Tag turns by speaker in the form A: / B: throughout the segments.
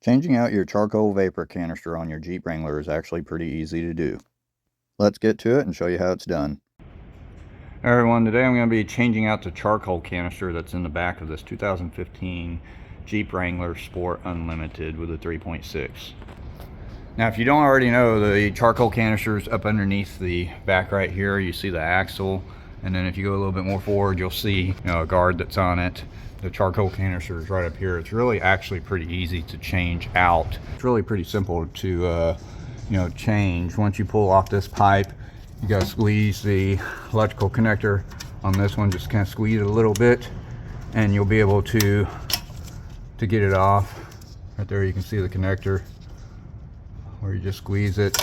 A: Changing out your charcoal vapor canister on your Jeep Wrangler is actually pretty easy to do. Let's get to it and show you how it's done. Hey everyone, today I'm going to be changing out the charcoal canister that's in the back of this 2015 Jeep Wrangler Sport Unlimited with a 3.6. Now if you don't already know, the charcoal canister is up underneath the back right here. You see the axle, and then if you go a little bit more forward, you'll see a guard that's on it. The charcoal canister is right up here. It's really actually pretty easy to change out. It's really pretty simple to change. Once you pull off this pipe, you got to squeeze the electrical connector on this one. Just kind of squeeze it a little bit, and you'll be able to get it off. Right there, you can see the connector where you just squeeze it.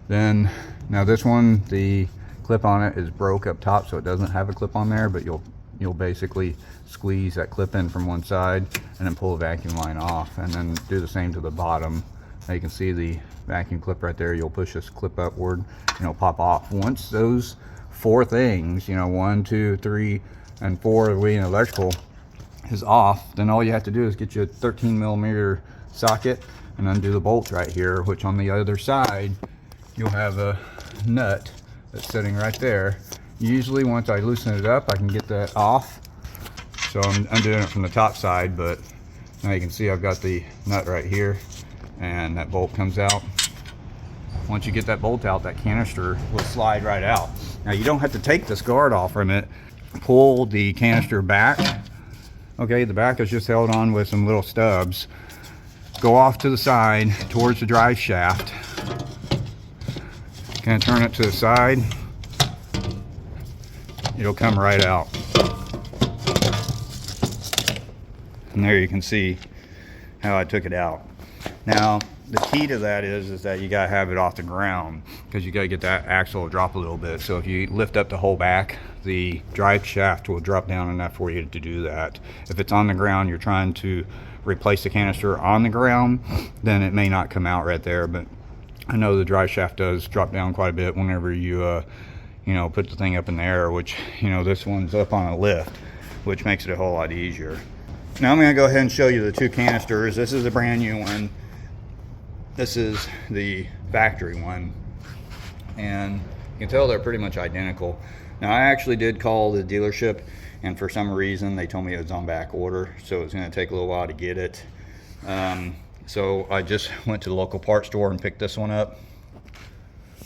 A: Then now this one, the clip on it is broke up top, so it doesn't have a clip on there, but you'll basically squeeze that clip in from one side and then pull the vacuum line off, and then do the same to the bottom. Now you can see the vacuum clip right there. You'll push this clip upward and it'll pop off. Once those four things, 1, 2, 3, and 4 of the electrical is off, then all you have to do is get you a 13mm socket and undo the bolts right here, which on the other side you'll have a nut that's sitting right there. Usually once I loosen it up, I can get that off. So I'm undoing it from the top side, but now you can see I've got the nut right here, and that bolt comes out. Once you get that bolt out, that canister will slide right out. Now you don't have to take this guard off from it. Pull the canister back. Okay, the back is just held on with some little stubs. Go off to the side towards the drive shaft. Kind of turn it to the side. It'll come right out. And there you can see how I took it out. Now the key to that is that you gotta have it off the ground, because you gotta get that axle to drop a little bit. So if you lift up the whole back, the drive shaft will drop down enough for you to do that. If it's on the ground, you're trying to replace the canister on the ground, then it may not come out right there. But I know the drive shaft does drop down quite a bit whenever you put the thing up in the air, which this one's up on a lift, which makes it a whole lot easier. Now I'm going to go ahead and show you the two canisters. This is a brand new one. This is the factory one, and you can tell they're pretty much identical. Now I actually did call the dealership, and for some reason they told me it was on back order, so it's going to take a little while to get it. So I just went to the local parts store and picked this one up,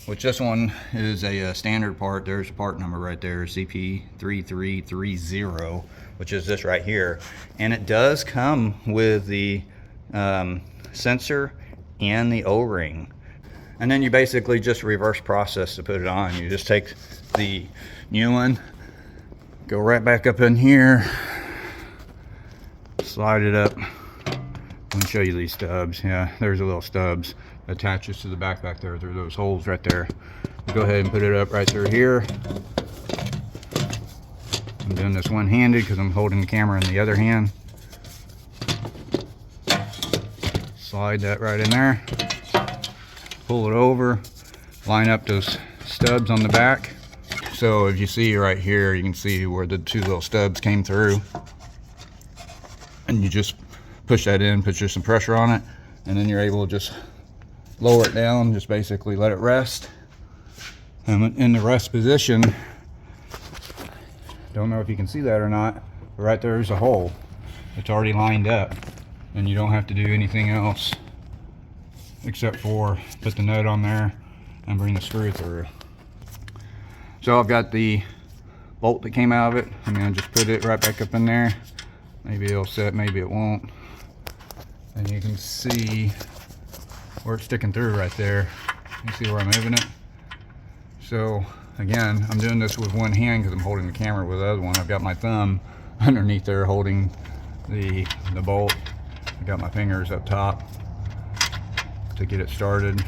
A: which this one is a standard part. There's a part number right there, CP3330, which is this right here. And it does come with the sensor and the O-ring. And then you basically just reverse process to put it on. You just take the new one, go right back up in here, slide it up. Let me show you these stubs. Yeah, there's a little stubs that attaches to the back there through those holes right there. Go ahead and put it up right through here. I'm doing this one-handed because I'm holding the camera in the other hand. Slide that right in there. Pull it over. Line up those stubs on the back. So if you see right here, you can see where the two little stubs came through. And you just push that in, put just some pressure on it, and then you're able to just lower it down, just basically let it rest. And in the rest position, don't know if you can see that or not, but right there's a hole. It's already lined up, and you don't have to do anything else except for put the nut on there and bring the screw through. So I've got the bolt that came out of it. I'm gonna just put it right back up in there. Maybe it'll set, maybe it won't. And you can see where it's sticking through right there. You see where I'm moving it? So again, I'm doing this with one hand because I'm holding the camera with the other one. I've got my thumb underneath there holding the bolt. I've got my fingers up top to get it started.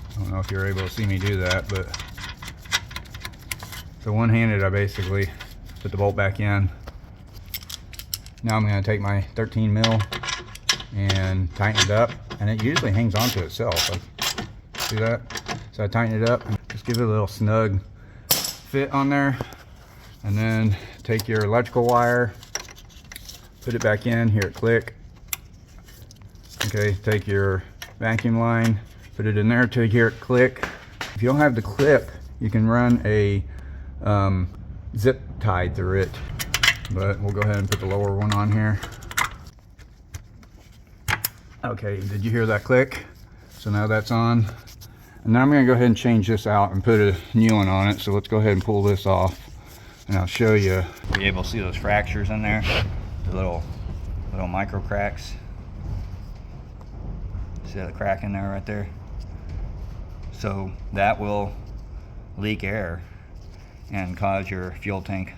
A: I don't know if you're able to see me do that, but so one-handed I basically put the bolt back in. Now I'm going to take my 13mm and tighten it up, and it usually hangs onto itself. Like, see that? So I tighten it up, just give it a little snug fit on there, and then take your electrical wire, put it back in, hear it click. Okay, take your vacuum line, put it in there till you hear it click. If you don't have the clip, you can run a zip tie through it, but we'll go ahead and put the lower one on here. Okay, did you hear that click? So now that's on. And now I'm going to go ahead and change this out and put a new one on it. So let's go ahead and pull this off, and I'll show you. Be able to see those fractures in there, the little micro cracks. See that crack in there right there? So that will leak air and cause your fuel tank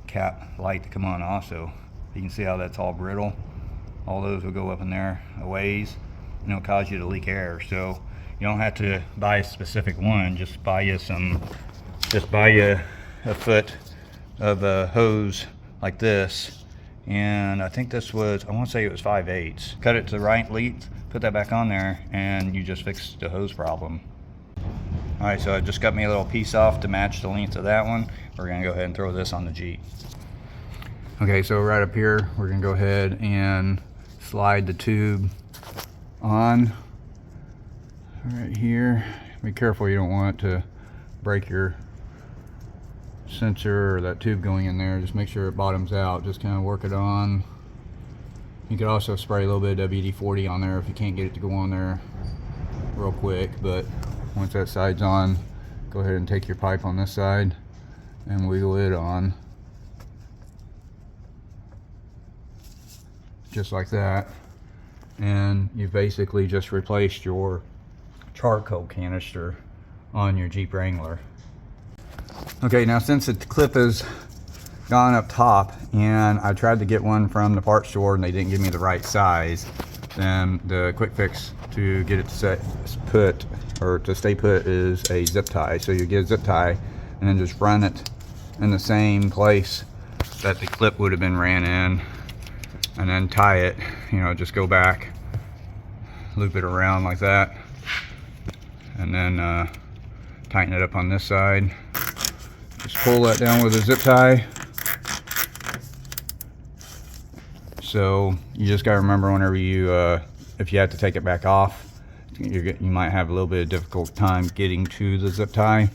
A: cap light to come on also. You can see how that's all brittle. All those will go up in there a ways, and it'll cause you to leak air. So you don't have to buy a specific one, just buy you a foot of a hose like this. And I think this was, I want to say it was 5/8. Cut it to the right length, put that back on there, and you just fixed the hose problem. All right, so I just got me a little piece off to match the length of that one. We're gonna go ahead and throw this on the Jeep. Okay, so right up here, we're gonna go ahead and slide the tube on right here. Be careful, you don't want it to break your sensor or that tube going in there. Just make sure it bottoms out. Just kind of work it on. You could also spray a little bit of WD-40 on there if you can't get it to go on there real quick. But once that side's on, go ahead and take your pipe on this side and wiggle it on. Just like that. And you've basically just replaced your charcoal canister on your Jeep Wrangler. Okay, now since the clip has gone up top, and I tried to get one from the parts store and they didn't give me the right size, then the quick fix to get it to stay put is a zip tie. So you get a zip tie and then just run it in the same place that the clip would have been ran in, and then tie it, just go back, loop it around like that, and then tighten it up on this side. Just pull that down with a zip tie. So you just got to remember, whenever you if you have to take it back off, you might have a little bit of difficult time getting to the zip tie.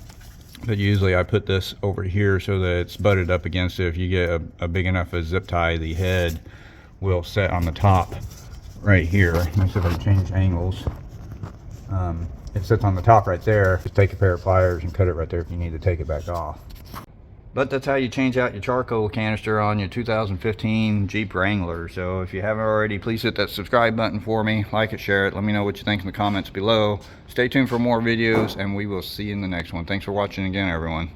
A: But usually I put this over here so that it's butted up against it. If you get a big enough a zip tie, the head will set on the top right here. Let me see if I can change angles. It sits on the top right there. Just take a pair of pliers and cut it right there if you need to take it back off. But that's how you change out your charcoal canister on your 2015 Jeep Wrangler. So if you haven't already, please hit that subscribe button for me. Like it, share it. Let me know what you think in the comments below. Stay tuned for more videos, and we will see you in the next one. Thanks for watching again, everyone.